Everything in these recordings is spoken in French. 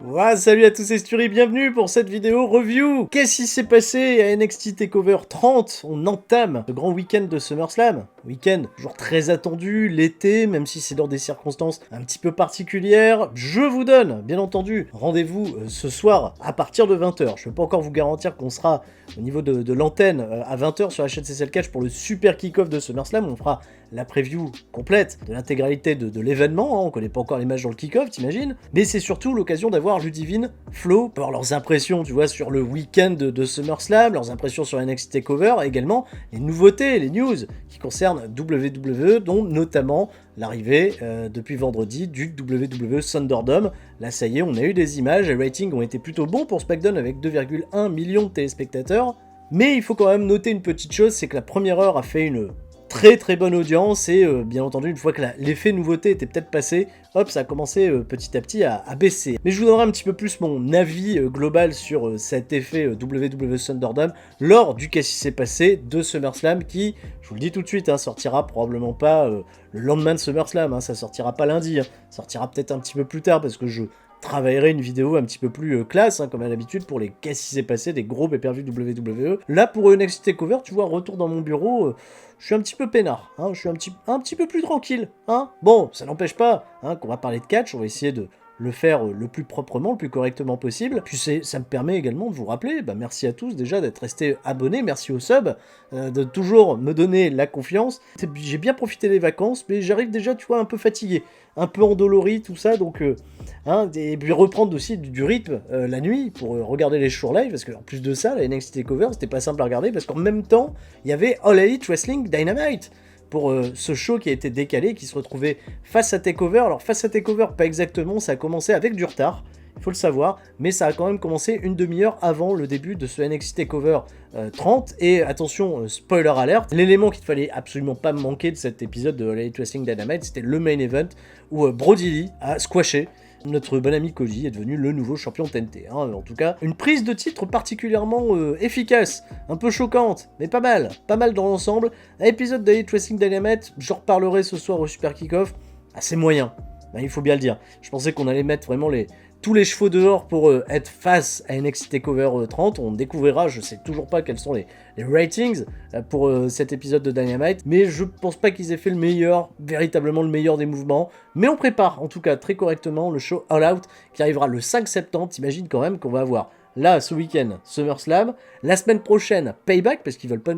Ouais, salut à tous, c'est Sturi, bienvenue pour cette vidéo review. Qu'est-ce qui s'est passé à NXT TakeOver 30? On entame le grand week-end de SummerSlam. Week-end toujours très attendu, l'été, même si c'est dans des circonstances un petit peu particulières. Je vous donne, bien entendu, rendez-vous ce soir à partir de 20h. Je ne peux pas encore vous garantir qu'on sera au niveau de l'antenne à 20h sur la chaîne CCL Catch pour le super kick-off de SummerSlam. On fera la preview complète de l'intégralité de l'événement, hein. On connaît pas encore les matchs dans le kick-off, t'imagines? Mais c'est surtout l'occasion d'avoir Ludivine, Flo, pour leurs impressions, tu vois, sur le week-end de SummerSlam, leurs impressions sur NXT TakeOver, et également les nouveautés, les news qui concernent WWE, dont notamment l'arrivée depuis vendredi du WWE Thunderdome. Là, ça y est, on a eu des images, les ratings ont été plutôt bons pour SmackDown avec 2,1 millions de téléspectateurs. Mais il faut quand même noter une petite chose, c'est que la première heure a fait une très bonne audience et bien entendu une fois que l'effet nouveauté était peut-être passé, hop, ça a commencé petit à petit à baisser. Mais je vous donnerai un petit peu plus mon avis global sur cet effet WWE Thunderdome lors du qu'est-ce qui s'est passé de SummerSlam qui, je vous le dis tout de suite, hein, sortira probablement pas le lendemain de SummerSlam, hein, ça sortira pas lundi, hein, ça sortira peut-être un petit peu plus tard parce que je travaillerai une vidéo un petit peu plus classe, hein, comme à l'habitude, pour les qu'est-ce qui s'est passé des gros pay-per-view WWE. Là, pour NXT TakeOver, tu vois, retour dans mon bureau, je suis un petit peu peinard, hein, je suis un petit peu plus tranquille. Hein. Bon, ça n'empêche pas hein, qu'on va parler de catch, on va essayer de le faire le plus proprement, le plus correctement possible. Puis ça me permet également de vous rappeler, merci à tous déjà d'être restés abonnés, merci aux subs, de toujours me donner la confiance. J'ai bien profité des vacances, mais j'arrive déjà, tu vois, un peu fatigué, un peu endolori, tout ça, donc... et puis reprendre aussi du rythme la nuit pour regarder les shows live, parce qu'en plus de ça, la NXT TakeOver, c'était pas simple à regarder, parce qu'en même temps, il y avait All Elite Wrestling Dynamite, pour ce show qui a été décalé, qui se retrouvait face à TakeOver. Alors face à TakeOver, pas exactement, ça a commencé avec du retard, il faut le savoir, mais ça a quand même commencé une demi-heure avant le début de ce NXT TakeOver 30, et attention, spoiler alert, l'élément qu'il ne fallait absolument pas manquer de cet épisode de All Elite Wrestling Dynamite, c'était le main event, où Brody Lee a squashé notre bon ami Cody, est devenu le nouveau champion TNT. Hein. En tout cas, une prise de titre particulièrement efficace, un peu choquante, mais pas mal dans l'ensemble. Un épisode de Elite Wrestling Dynamite, j'en reparlerai ce soir au Super Kickoff, assez moyen, il faut bien le dire. Je pensais qu'on allait mettre vraiment tous les chevaux dehors pour être face à NXT TakeOver 30. On découvrira, je sais toujours pas quels sont les ratings pour cet épisode de Dynamite, mais je pense pas qu'ils aient fait le meilleur, véritablement le meilleur des mouvements. Mais on prépare en tout cas très correctement le show All Out qui arrivera le 5 septembre. T'imagines quand même qu'on va avoir là ce week-end SummerSlam, la semaine prochaine Payback parce qu'ils veulent pas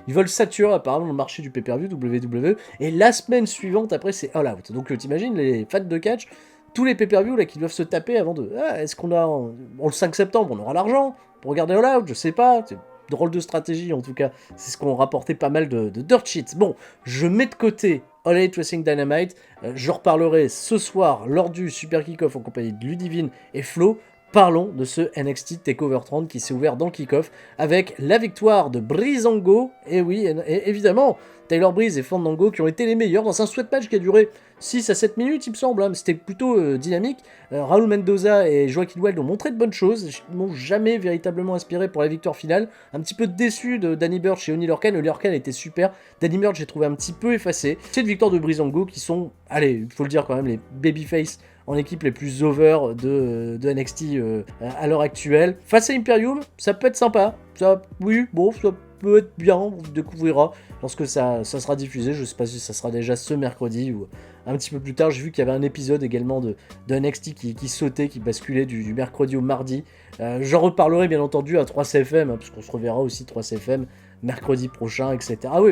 ils veulent saturer apparemment le marché du pay-per-view WWE, et la semaine suivante après c'est All Out. Donc t'imagines les fans de catch, tous les pay-per-view là qui doivent se taper avant de... est-ce qu'on a... le 5 septembre, on aura l'argent pour regarder All Out, je sais pas, c'est drôle de stratégie en tout cas, c'est ce qu'ont rapporté pas mal de dirt sheets. Bon, je mets de côté All Elite Wrestling Dynamite, je reparlerai ce soir lors du Super Kickoff en compagnie de Ludivine et Flo. Parlons de ce NXT TakeOver 30 qui s'est ouvert dans le kick-off avec la victoire de Breezango, et oui, et évidemment, Tyler Breeze et Fandango qui ont été les meilleurs dans un sweat match qui a duré 6 à 7 minutes il me semble, hein, mais c'était plutôt dynamique. Raúl Mendoza et Joaquin Wilde ont montré de bonnes choses, ils m'ont jamais véritablement inspiré pour la victoire finale. Un petit peu déçu de Danny Burch chez Oni Lorcan, Oni Lorcan était super, Danny Burch j'ai trouvé un petit peu effacé. Cette victoire de Breezango qui sont, allez, il faut le dire quand même, les babyface en équipe les plus over de NXT à l'heure actuelle. Face à Imperium, ça peut être sympa. Ça, oui, bon, ça peut être bien, on découvrira lorsque ça sera diffusé. Je sais pas si ça sera déjà ce mercredi ou un petit peu plus tard. J'ai vu qu'il y avait un épisode également de NXT qui sautait, qui basculait du mercredi au mardi. J'en reparlerai bien entendu à 3CFM, hein, parce qu'on se reverra aussi 3CFM mercredi prochain, etc. Ah oui,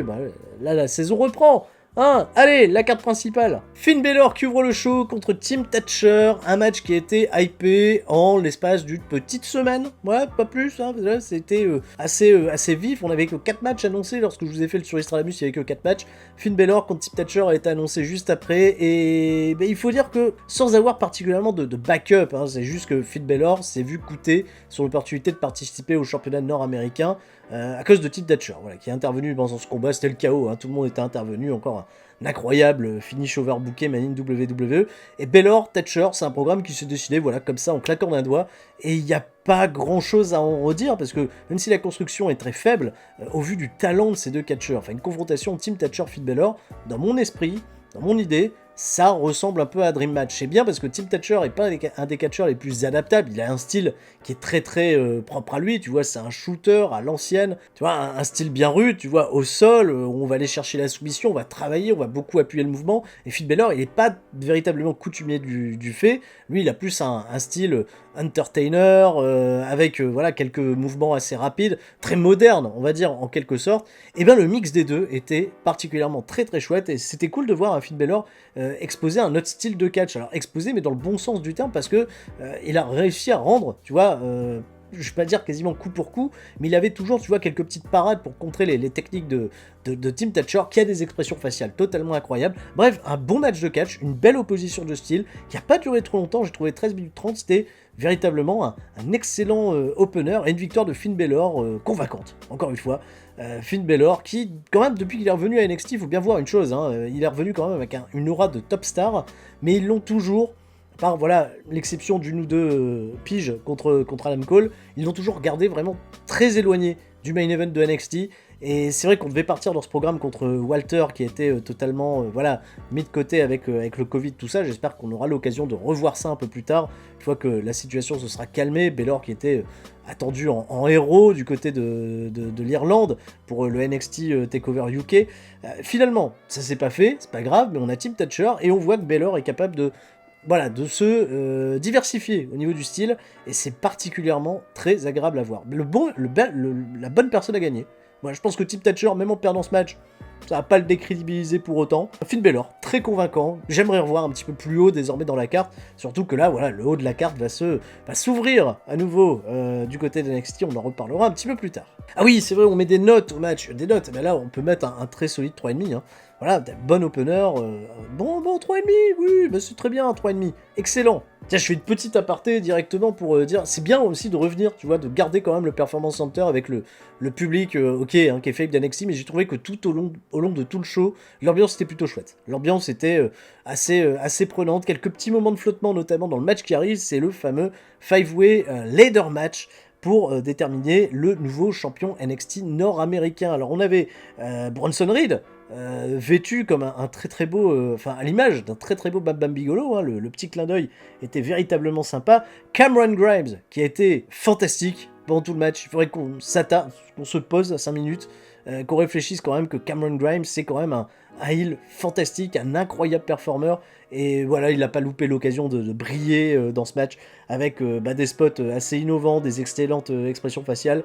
là la saison reprend. Allez, la carte principale. Finn Balor qui ouvre le show contre Team Thatcher, un match qui a été hypé en l'espace d'une petite semaine. Ouais, pas plus, hein, c'était assez vif. On avait que 4 matchs annoncés lorsque je vous ai fait le sur Extradamus, il y avait que 4 matchs. Finn Balor contre Team Thatcher a été annoncé juste après, et il faut dire que sans avoir particulièrement de backup, hein, c'est juste que Finn Balor s'est vu coûter son opportunité de participer au championnat nord-américain à cause de Team Thatcher, voilà, qui est intervenu dans ce combat. C'était le chaos, hein, tout le monde était intervenu, encore un incroyable finish overbooké Mania WWE. Et Balor Thatcher, c'est un programme qui s'est décidé, voilà, comme ça, en claquant d'un doigt, et il n'y a pas grand chose à en redire, parce que même si la construction est très faible, au vu du talent de ces deux catcheurs, enfin une confrontation Team Thatcher-Finn Balor, dans mon esprit, dans mon idée, ça ressemble un peu à Dream Match. C'est bien parce que Tim Thatcher est pas un des catcheurs les plus adaptables, il a un style qui est très propre à lui, tu vois, c'est un shooter à l'ancienne, tu vois, un style bien rude, tu vois, au sol, où on va aller chercher la soumission, on va travailler, on va beaucoup appuyer le mouvement, et Finn Balor, il est pas véritablement coutumier du fait, lui il a plus un style entertainer, avec voilà, quelques mouvements assez rapides, très moderne, on va dire, en quelque sorte. Et bien le mix des deux était particulièrement très chouette, et c'était cool de voir un Finn Balor exposer un autre style de catch. Alors exposé, mais dans le bon sens du terme, parce que il a réussi à rendre, tu vois, je vais pas dire quasiment coup pour coup, mais il avait toujours, tu vois, quelques petites parades pour contrer les techniques de Tim Thatcher, qui a des expressions faciales totalement incroyables. Bref, un bon match de catch, une belle opposition de style, qui a pas duré trop longtemps, j'ai trouvé 13 minutes 30, c'était véritablement un excellent opener, et une victoire de Finn Balor convaincante, encore une fois. Finn Balor, qui, quand même, depuis qu'il est revenu à NXT, il faut bien voir une chose, hein, il est revenu quand même avec une aura de top star, mais ils l'ont toujours, par voilà, l'exception d'une ou deux piges contre Adam Cole, ils l'ont toujours gardé vraiment très éloigné du main event de NXT. Et c'est vrai qu'on devait partir dans ce programme contre Walter qui était totalement voilà, mis de côté avec le Covid, tout ça. J'espère qu'on aura l'occasion de revoir ça un peu plus tard, une fois que la situation se sera calmée. Balor qui était attendu en héros du côté de l'Irlande pour le NXT TakeOver UK. Finalement, ça s'est pas fait, c'est pas grave, mais on a Tim Thatcher et on voit que Balor est capable de voilà, de se diversifier au niveau du style, et c'est particulièrement très agréable à voir. La bonne personne à gagner. Moi, je pense que Tim Thatcher, même en perdant ce match, ça va pas le décrédibiliser pour autant. Finn Balor, très convaincant. J'aimerais revoir un petit peu plus haut désormais dans la carte. Surtout que là, voilà, le haut de la carte va s'ouvrir à nouveau du côté de NXT. On en reparlera un petit peu plus tard. Ah oui, c'est vrai, on met des notes au match. Des notes, mais là, on peut mettre un très solide 3,5. Hein. Voilà, bon opener. Bon, 3,5, oui, bah c'est très bien, 3,5. Excellent. Tiens, je fais une petite aparté directement pour dire, c'est bien aussi de revenir, tu vois, de garder quand même le Performance Center avec le public, ok, hein, qui est faible d'NXT, mais j'ai trouvé que tout au long de tout le show, l'ambiance était plutôt chouette. L'ambiance était assez prenante, quelques petits moments de flottement, notamment dans le match qui arrive, c'est le fameux 5-way ladder match pour déterminer le nouveau champion NXT nord-américain. Alors on avait Bronson Reed, vêtu comme un très beau, enfin à l'image d'un très beau Bam Bam Bigelow, hein, le petit clin d'œil était véritablement sympa. Cameron Grimes, qui a été fantastique pendant tout le match, il faudrait qu'on se pose à 5 minutes, qu'on réfléchisse quand même que Cameron Grimes, c'est quand même un heel fantastique, un incroyable performeur, et voilà, il n'a pas loupé l'occasion de briller dans ce match avec des spots assez innovants, des excellentes expressions faciales.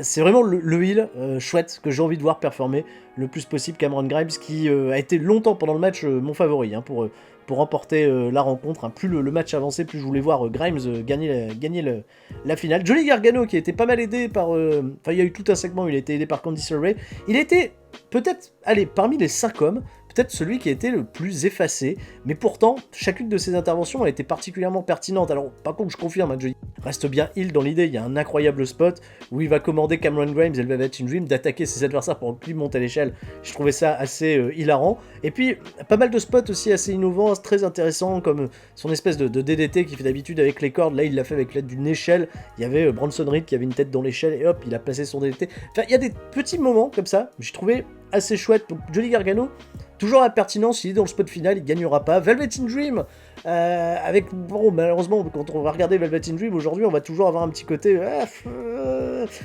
C'est vraiment le heel chouette que j'ai envie de voir performer le plus possible. Cameron Grimes qui a été longtemps pendant le match mon favori hein, pour remporter la rencontre. Hein. Plus le match avançait, plus je voulais voir Grimes gagner la finale. Johnny Gargano qui a été pas mal aidé par... Enfin, il y a eu tout un segment où il a été aidé par Candice LeRae. Il a été peut-être, allez, parmi les 5 hommes, peut-être celui qui a été le plus effacé, mais pourtant, chacune de ses interventions a été particulièrement pertinente. Alors, par contre, je confirme, hein, Johnny reste bien heal dans l'idée, il y a un incroyable spot où il va commander Cameron Grimes et le Velvet Dream d'attaquer ses adversaires pour lui monter à l'échelle. Je trouvais ça assez hilarant. Et puis, pas mal de spots aussi assez innovants, très intéressants, comme son espèce de DDT qu'il fait d'habitude avec les cordes. Là, il l'a fait avec l'aide d'une échelle. Il y avait Bronson Reed qui avait une tête dans l'échelle et hop, il a placé son DDT. Enfin, il y a des petits moments comme ça, j'ai trouvé assez chouette. Donc, Johnny Gargano, toujours la pertinence, il est dans le spot final, il gagnera pas. Velvet Dream, avec, bon, malheureusement, quand on va regarder Velvet Dream aujourd'hui, on va toujours avoir un petit côté,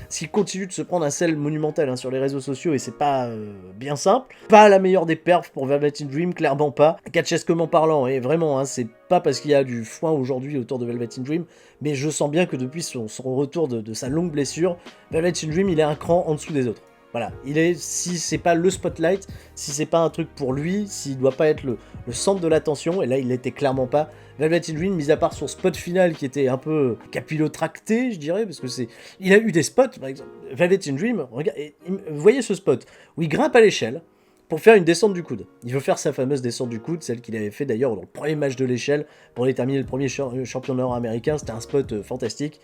s'il continue de se prendre un sel monumental hein, sur les réseaux sociaux, et c'est pas bien simple. Pas la meilleure des perfs pour Velvet Dream, clairement pas. Catchesquement parlant, et vraiment, hein, c'est pas parce qu'il y a du foin aujourd'hui autour de Velvet Dream, mais je sens bien que depuis son retour de sa longue blessure, Velvet Dream, il est un cran en dessous des autres. Voilà, si c'est pas le spotlight, si c'est pas un truc pour lui, s'il doit pas être le centre de l'attention, et là il l'était clairement pas, Velvet Dream, mis à part son spot final qui était un peu capillotracté, je dirais, parce que il a eu des spots, par exemple, Velvet Dream, vous voyez ce spot, où il grimpe à l'échelle, pour faire une descente du coude. Il veut faire sa fameuse descente du coude, celle qu'il avait fait d'ailleurs dans le premier match de l'échelle, pour déterminer le premier champion nord-américain, c'était un spot fantastique.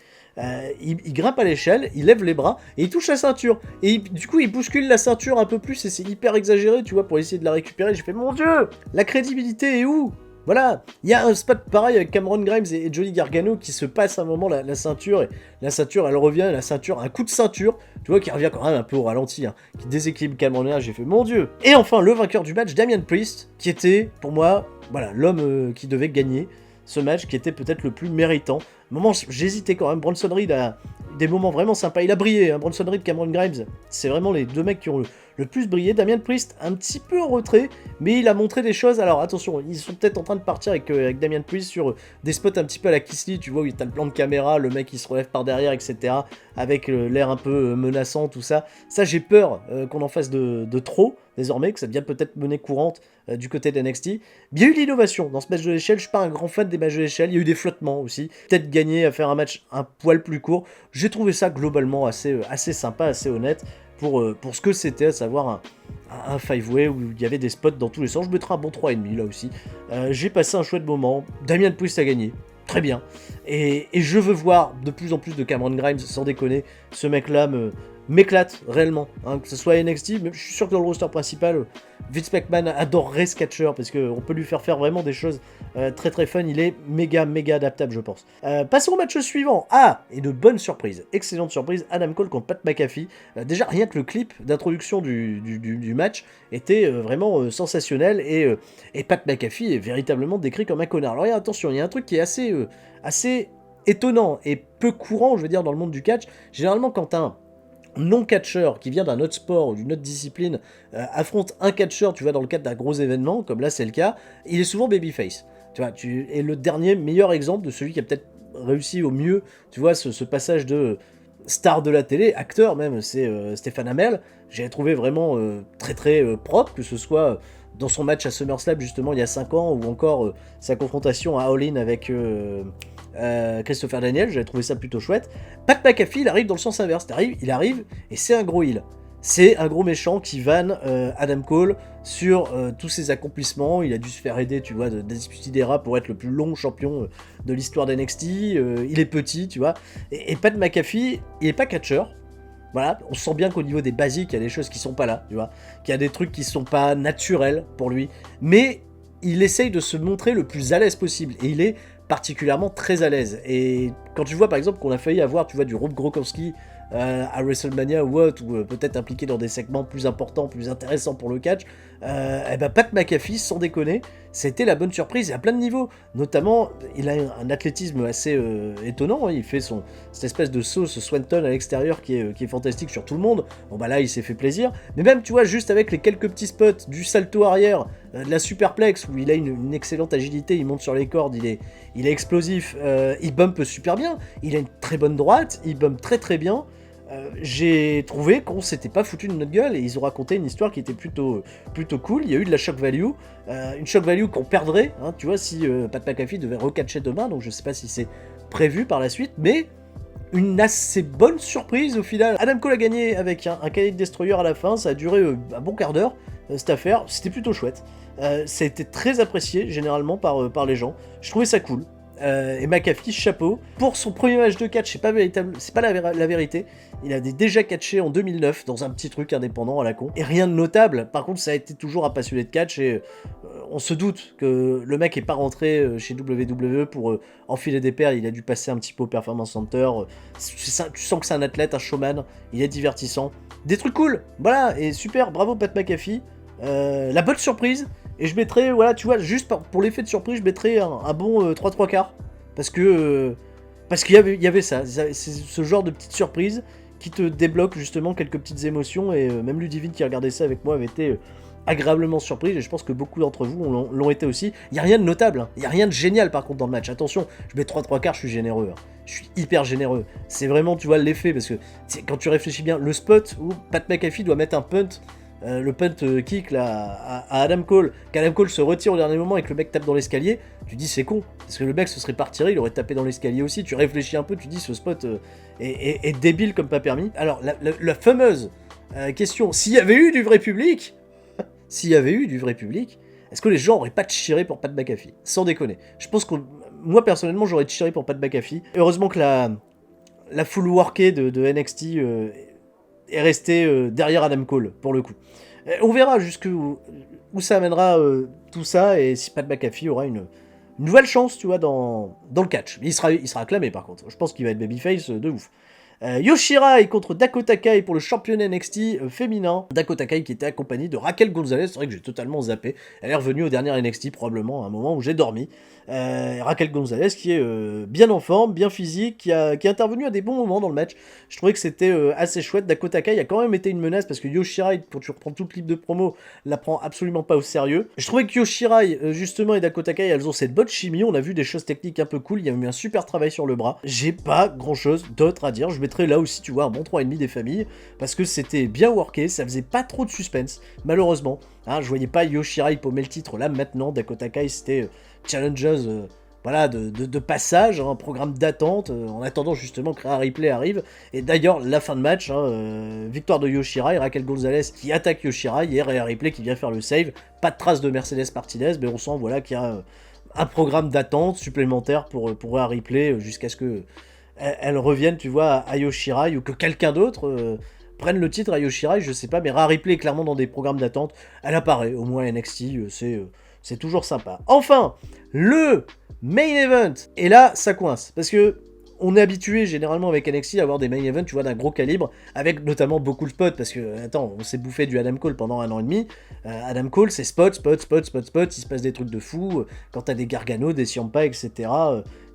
Il grimpe à l'échelle, il lève les bras, et il touche la ceinture. Et du coup, il bouscule la ceinture un peu plus, et c'est hyper exagéré, tu vois, pour essayer de la récupérer. J'ai fait, mon Dieu, la crédibilité est où ? Voilà, il y a un spot pareil avec Cameron Grimes et Johnny Gargano qui se passe à un moment la ceinture, et la ceinture elle revient, et la ceinture, un coup de ceinture, tu vois, qui revient quand même un peu au ralenti, hein, qui déséquilibre Cameron Grimes, j'ai fait mon dieu. Et enfin, le vainqueur du match, Damian Priest, qui était, pour moi, voilà, l'homme qui devait gagner ce match, qui était peut-être le plus méritant. Moment, j'hésitais quand même, Bronson Reed a des moments vraiment sympas, il a brillé, hein, Bronson Reed, Cameron Grimes, c'est vraiment les deux mecs qui ont le plus brillé. Damian Priest, un petit peu en retrait, mais il a montré des choses. Alors attention, ils sont peut-être en train de partir avec Damian Priest sur des spots un petit peu à la Kiss Lee, tu vois, où t'as le plan de caméra, le mec qui se relève par derrière, etc., avec l'air un peu menaçant, tout ça. Ça, j'ai peur qu'on en fasse de trop, désormais, que ça devienne peut-être monnaie courante du côté de NXT. Il y a eu l'innovation dans ce match de l'échelle, je suis pas un grand fan des matchs de l'échelle, il y a eu des flottements aussi, peut-être gagner à faire un match un poil plus court. J'ai trouvé ça globalement assez sympa, assez honnête, pour ce que c'était, à savoir un five-way où il y avait des spots dans tous les sens. Je mettrai un bon 3,5 là aussi. J'ai passé un chouette moment. Damian Priest a gagné. Très bien. Et je veux voir de plus en plus de Cameron Grimes, sans déconner. Ce mec-là m'éclate réellement, hein, que ce soit NXT, mais je suis sûr que dans le roster principal, Vince McMahon adorerait ce catcher parce qu'on peut lui faire vraiment des choses très très fun. Il est méga adaptable, je pense. Passons au match suivant. Ah, et de bonnes surprises, excellente surprise, Adam Cole contre Pat McAfee. Déjà rien que le clip d'introduction du match était vraiment sensationnel, et Pat McAfee est véritablement décrit comme un connard. Alors attention, il y a un truc qui est assez étonnant et peu courant, je veux dire, dans le monde du catch. Généralement, quand un non-catcheur qui vient d'un autre sport ou d'une autre discipline affronte un catcheur, tu vois, dans le cadre d'un gros événement, comme là c'est le cas, il est souvent babyface. Tu vois, et le dernier meilleur exemple de celui qui a peut-être réussi au mieux, tu vois, ce passage de star de la télé, acteur même, c'est Stéphane Hamel. J'ai trouvé vraiment très propre, que ce soit dans son match à SummerSlam justement il y a 5 ans, ou encore sa confrontation à All In avec Christopher Daniel, j'avais trouvé ça plutôt chouette. Pat McAfee, il arrive dans le sens inverse, il arrive et c'est un gros heel. C'est un gros méchant qui vanne Adam Cole sur tous ses accomplissements. Il a dû se faire aider, tu vois, d'Era pour être le plus long champion de l'histoire d'NXT. Il est petit, tu vois. Et Pat McAfee, il est pas catcheur. Voilà, on sent bien qu'au niveau des basiques, il y a des choses qui sont pas là, tu vois. Qu'il y a des trucs qui sont pas naturels pour lui. Mais il essaye de se montrer le plus à l'aise possible. Et il est particulièrement très à l'aise. Et quand tu vois par exemple qu'on a failli avoir, tu vois, du Rob Gronkowski à WrestleMania ou autre, ou peut-être impliqué dans des segments plus importants, plus intéressants pour le catch, et ben Pat McAfee, sans déconner, c'était la bonne surprise, et à plein de niveaux. Notamment, il a un athlétisme assez étonnant, hein. Il fait cette espèce de saut, ce Swanton à l'extérieur qui est fantastique sur tout le monde. Bon bah là, il s'est fait plaisir. Mais même, tu vois, juste avec les quelques petits spots, du salto arrière, de la superplex, où il a une excellente agilité, il monte sur les cordes, il est explosif, il bump super bien, il a une très bonne droite, il bump très bien. J'ai trouvé qu'on s'était pas foutu de notre gueule, et ils ont raconté une histoire qui était plutôt cool. Il y a eu de la shock value, une shock value qu'on perdrait, hein, tu vois, si Pat McAfee devait recatcher demain, donc je sais pas si c'est prévu par la suite, mais une assez bonne surprise au final. Adam Cole a gagné avec un Khaled Destroyer à la fin, ça a duré un bon quart d'heure, cette affaire, c'était plutôt chouette. Ça a été très apprécié généralement par les gens, je trouvais ça cool. Et McAfee, chapeau. Pour son premier match de catch, c'est pas la vérité. Il a déjà catché en 2009 dans un petit truc indépendant à la con. Et rien de notable. Par contre, ça a été toujours un passionné de catch, et on se doute que le mec est pas rentré chez WWE pour enfiler des paires. Il a dû passer un petit peu au Performance Center. Tu sens que c'est un athlète, un showman. Il est divertissant. Des trucs cool. Voilà, et super. Bravo Pat McAfee. La bonne surprise. Et je mettrais, voilà, tu vois, juste pour l'effet de surprise, je mettrais un bon 3 quarts. Parce qu'il y avait ça. C'est ce genre de petite surprise qui te débloque justement quelques petites émotions. Et même Ludivine qui regardait ça avec moi avait été agréablement surprise. Et je pense que beaucoup d'entre vous l'ont été aussi. Il n'y a rien de notable. Il n'y a rien de génial par contre dans le match. Attention, je mets 3 quarts, je suis généreux. Hein. Je suis hyper généreux. C'est vraiment, tu vois, l'effet. Parce que quand tu réfléchis bien, le spot où Pat McAfee doit mettre un punt. Le punt kick là, à Adam Cole, qu'Adam Cole se retire au dernier moment et que le mec tape dans l'escalier, tu dis c'est con, parce que le mec se serait pas retiré, il aurait tapé dans l'escalier aussi. Tu réfléchis un peu, tu dis ce spot est débile comme pas permis. Alors la fameuse question, s'il y avait eu du vrai public, est-ce que les gens auraient pas cheeré pour Pat McAfee? Sans déconner. Je pense que moi personnellement j'aurais cheeré pour Pat McAfee. Heureusement que la full workée de NXT est resté derrière Adam Cole, pour le coup. On verra où ça amènera tout ça, et si Pat McAfee aura une nouvelle chance, tu vois, dans le catch. Il sera acclamé, par contre. Je pense qu'il va être babyface de ouf. Yoshirai contre Dakota Kai pour le championnat NXT féminin. Dakota Kai qui était accompagnée de Raquel Gonzalez. C'est vrai que j'ai totalement zappé. Elle est revenue au dernier NXT, probablement à un moment où j'ai dormi. Raquel Gonzalez qui est bien en forme, bien physique, qui est intervenue à des bons moments dans le match. Je trouvais que c'était assez chouette. Dakota Kai a quand même été une menace parce que Yoshirai, quand tu reprends tout le clip de promo, la prend absolument pas au sérieux. Je trouvais que Yoshirai, justement, et Dakota Kai, elles ont cette bonne chimie. On a vu des choses techniques un peu cool. Il y a eu un super travail sur le bras. J'ai pas grand chose d'autre à dire. Je mettrai là aussi, tu vois, un bon 3,5 des familles parce que c'était bien worké. Ça faisait pas trop de suspense, malheureusement. Hein, je voyais pas Yoshirai paumer le titre là maintenant. Dakota Kai, c'était challenges voilà, de passage, hein, un programme d'attente, en attendant justement que Rhea Ripley arrive. Et d'ailleurs, la fin de match, hein, victoire de Yoshirai, Raquel Gonzalez qui attaque Yoshirai, et Rhea Ripley qui vient faire le save. Pas de trace de Mercedes Martinez, mais on sent voilà, qu'il y a un programme d'attente supplémentaire pour Rhea Ripley jusqu'à ce que elle revienne, tu vois, à Yoshirai, ou que quelqu'un d'autre prenne le titre à Yoshirai, je sais pas, mais Rhea Ripley est clairement dans des programmes d'attente. Elle apparaît, au moins NXT, c'est toujours sympa. Enfin, le main event. Et là, ça coince. Parce que on est habitué généralement avec NXT à avoir des main events, tu vois, d'un gros calibre, avec notamment beaucoup de spots. Parce que, attends, on s'est bouffé du Adam Cole pendant 1 an et demi. Adam Cole, c'est spot. Il se passe des trucs de fou. Quand t'as des Gargano, des Ciampa, etc.,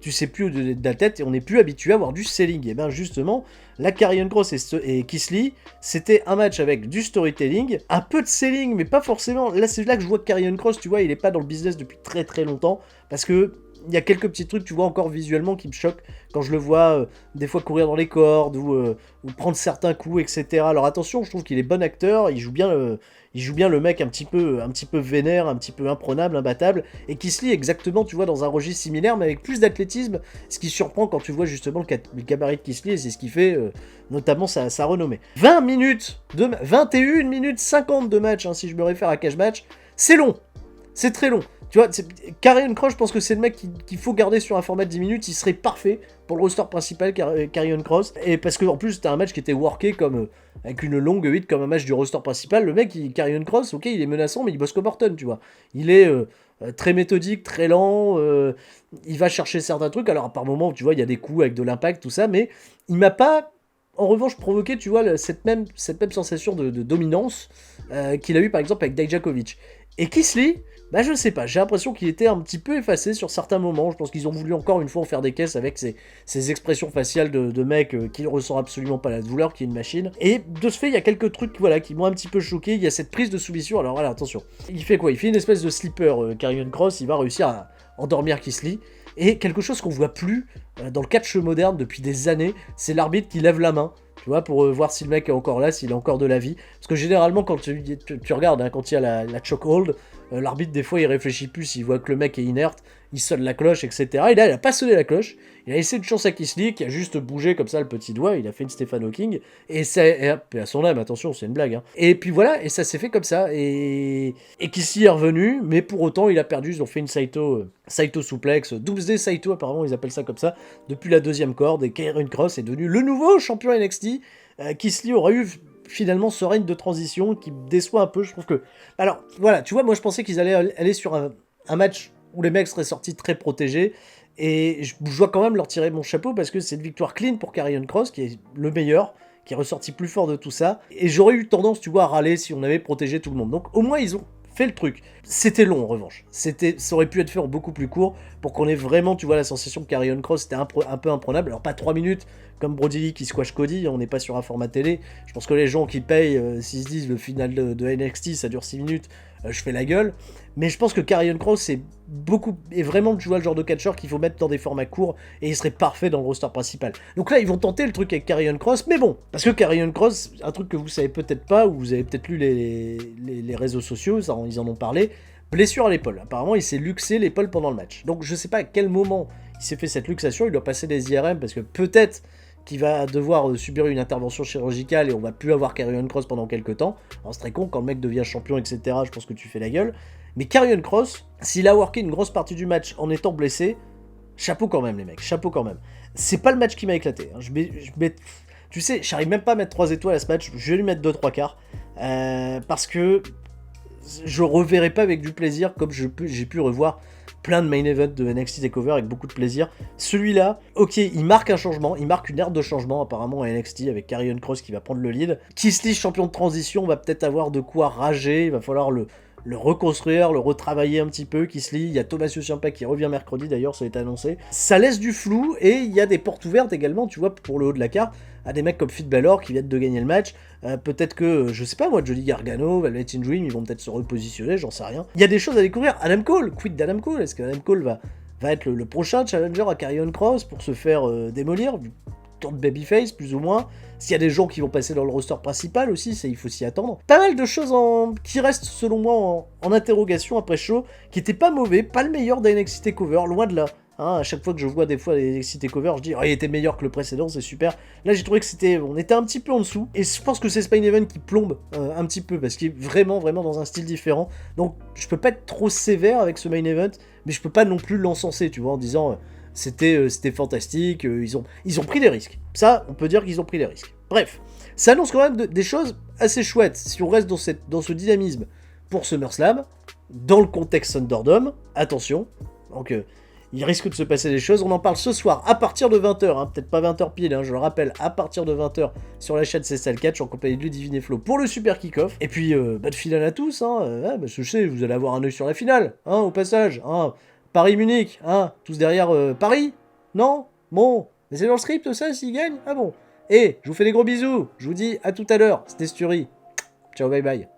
tu sais plus où de la tête, et on n'est plus habitué à avoir du selling. Et bien justement, la Karrion Kross et Keith Lee, c'était un match avec du storytelling, un peu de selling, mais pas forcément. Là, c'est là que je vois que Karrion Kross, tu vois, il est pas dans le business depuis très très longtemps, parce que il y a quelques petits trucs, tu vois, encore visuellement qui me choquent quand je le vois des fois courir dans les cordes ou prendre certains coups, etc. Alors attention, je trouve qu'il est bon acteur, il joue bien le mec un petit peu vénère, un petit peu imprenable, imbattable, et qui se lie exactement, tu vois, dans un registre similaire, mais avec plus d'athlétisme, ce qui surprend quand tu vois justement le gabarit de Keith Lee, et c'est ce qui fait notamment sa renommée. 21 minutes 50 de match, hein, si je me réfère à Cage Match, c'est long, c'est très long. Tu vois, Karrion Kross, je pense que c'est le mec qu'il faut garder sur un format de 10 minutes, il serait parfait pour le roster principal, Karrion Kross, et parce que en plus c'était un match qui était worké comme avec une longue 8 comme un match du roster principal. Le mec, Karrion Kross, ok, il est menaçant, mais il bosse comme Orton, tu vois. Il est très méthodique, très lent, il va chercher certains trucs, alors par moments, tu vois, il y a des coups avec de l'impact, tout ça, mais il m'a pas, en revanche, provoqué, tu vois, cette même sensation de dominance qu'il a eu par exemple avec Dijakovic. Et Keith Lee, bah je sais pas, j'ai l'impression qu'il était un petit peu effacé sur certains moments. Je pense qu'ils ont voulu encore une fois en faire des caisses avec ces expressions faciales de mec qui ne ressent absolument pas la douleur, qui est une machine. Et de ce fait, il y a quelques trucs voilà, qui m'ont un petit peu choqué. Il y a cette prise de soumission. Alors voilà, attention. Il fait quoi? Il fait une espèce de slipper, Karrion Kross. Il va réussir à endormir Keith Lee. Et quelque chose qu'on voit plus dans le catch moderne depuis des années, c'est l'arbitre qui lève la main. Tu vois, pour voir si le mec est encore là, s'il a encore de la vie. Parce que généralement, quand tu regardes, hein, quand il y a la chokehold, l'arbitre, des fois, il réfléchit plus, il voit que le mec est inerte, il sonne la cloche, etc. Et là, il a pas sonné la cloche, il a laissé une chance à Keith Lee, qui a juste bougé comme ça le petit doigt, il a fait une Stephen Hawking, et à son âme, attention, c'est une blague. Hein. Et puis voilà, et ça s'est fait comme ça, et Keith Lee est revenu, mais pour autant, il a perdu, ils ont fait une Saito souplex, Doomsday Saito, apparemment, ils appellent ça comme ça, depuis la deuxième corde, et Karrion Kross est devenu le nouveau champion NXT. Keith Lee aura eu finalement ce règne de transition qui me déçoit un peu. Je trouve que... Alors, voilà, tu vois, moi je pensais qu'ils allaient aller sur un match où les mecs seraient sortis très protégés, et je dois quand même leur tirer mon chapeau parce que c'est une victoire clean pour Karrion Kross, qui est le meilleur, qui est ressorti plus fort de tout ça, et j'aurais eu tendance, tu vois, à râler si on avait protégé tout le monde. Donc au moins ils ont fait le truc. C'était long en revanche. Ça aurait pu être fait en beaucoup plus court pour qu'on ait vraiment, tu vois, la sensation que Karrion Kross était un peu imprenable. Alors pas 3 minutes comme Brody Lee qui squash Cody, on n'est pas sur un format télé. Je pense que les gens qui payent, s'ils se disent le final de NXT ça dure 6 minutes, je fais la gueule. Mais je pense que Karrion Kross est vraiment, tu vois, le genre de catcheur qu'il faut mettre dans des formats courts et il serait parfait dans le roster principal. Donc là, ils vont tenter le truc avec Karrion Kross, mais bon, parce que Karrion Kross, un truc que vous savez peut-être pas, ou vous avez peut-être lu les réseaux sociaux, ils en ont parlé, blessure à l'épaule. Apparemment, il s'est luxé l'épaule pendant le match. Donc je sais pas à quel moment il s'est fait cette luxation, il doit passer des IRM parce que peut-être qu'il va devoir subir une intervention chirurgicale et on va plus avoir Karrion Kross pendant quelques temps. Alors c'est très con, quand le mec devient champion, etc., je pense que tu fais la gueule. Mais Karrion Kross, s'il a worké une grosse partie du match en étant blessé, chapeau quand même les mecs, chapeau quand même. C'est pas le match qui m'a éclaté. Hein. Tu sais, j'arrive même pas à mettre 3 étoiles à ce match, je vais lui mettre 2-3 quarts. parce que je reverrai pas avec du plaisir comme j'ai pu revoir plein de main events de NXT TakeOver avec beaucoup de plaisir. Celui-là, ok, il marque un changement, il marque une ère de changement apparemment à NXT avec Karrion Kross qui va prendre le lead. Keith Lee, champion de transition, va peut-être avoir de quoi rager, il va falloir le reconstruire, le retravailler un petit peu, Keith Lee. Il y a Tommaso Ciampa qui revient mercredi d'ailleurs, ça a été annoncé. Ça laisse du flou et il y a des portes ouvertes également, tu vois, pour le haut de la carte, à des mecs comme Finn Balor qui viennent de gagner le match. Peut-être que, je sais pas moi, Johnny Gargano, Velvet Dream, ils vont peut-être se repositionner, j'en sais rien. Il y a des choses à découvrir. Adam Cole, quid d'Adam Cole? Est-ce qu'Adam Cole va être le prochain challenger à Karrion Kross pour se faire démolir, tour de babyface plus ou moins? S'il y a des gens qui vont passer dans le roster principal aussi, il faut s'y attendre. Pas mal de choses qui restent selon moi en interrogation après show, qui étaient pas mauvais, pas le meilleur d'NXT TakeOver, loin de là. Hein, à chaque fois que je vois des fois les NXT TakeOver, je dis oh, il était meilleur que le précédent, c'est super. Là j'ai trouvé que on était un petit peu en dessous, et je pense que c'est Spain Event qui plombe un petit peu, parce qu'il est vraiment dans un style différent. Donc je peux pas être trop sévère avec ce main event, mais je peux pas non plus l'encenser, tu vois, en disant c'était fantastique, ils ont pris des risques. Ça, on peut dire qu'ils ont pris des risques. Bref, ça annonce quand même des choses assez chouettes, si on reste dans ce dynamisme pour SummerSlam, dans le contexte Thunderdome, attention, donc il risque de se passer des choses, on en parle ce soir à partir de 20h, hein, peut-être pas 20h pile, hein, je le rappelle, à partir de 20h sur la chaîne CSL Catch en compagnie de Ludivine et Flo pour le super kick-off. Et puis, de finale à tous, hein, je sais, vous allez avoir un œil sur la finale, hein, au passage, hein, Paris-Munich, hein, tous derrière Paris? Non? Bon, mais c'est dans le script ça, s'ils gagnent? Ah bon? Et je vous fais des gros bisous, je vous dis à tout à l'heure, c'était Sturi. Ciao, bye bye.